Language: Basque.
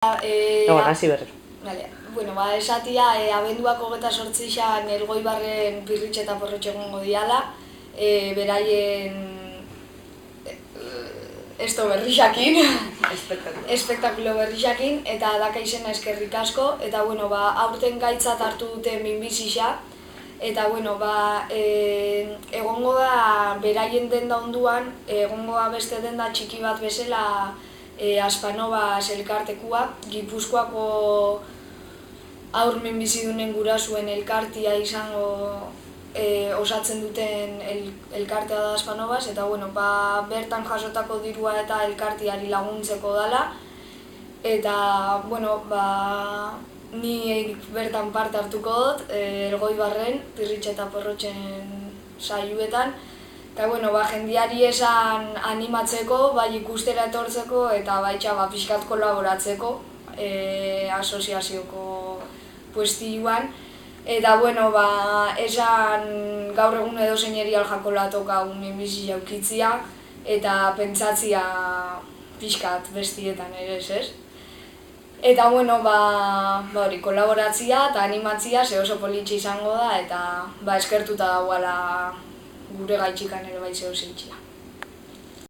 Hasi berriro. Bueno, esatia, abenduak 28an Elgoibarren Pirritx eta Porrotx egongo diala, beraien berrixakin, espektakulo berrixakin, eta daka izena eskerrik asko, eta bueno, aurten gaitzat hartu dute minbizixa, eta bueno, egongo da beraien denda onduan, egongo da beste denda txiki bat bezala Aspanovas elkartekua, Gipuzkoako aur minbizidunen gurasuen elkartia izango osatzen duten elkartea da Aspanovas, eta bueno, bertan jasotako dirua eta elkartiari laguntzeko dala, eta bueno, ni bertan parte hartuko dut, Elgoibarren, Pirritx eta Porrotxen saioetan, eta bueno, jendiari esan animatzeko, bai ikustera etortzeko eta baitxa pixkat kolaboratzeko asoziazioko puestioan. Eta bueno, esan gaur egun edozein aljako latoka minbizi jaukitzia eta pentsatzia pixkat bestietan ere ez. Eta bueno, kolaboratzia eta animatzia ze oso politxe izango da eta eskertuta dagoela gure gaitxikan ere bai zehose itxia.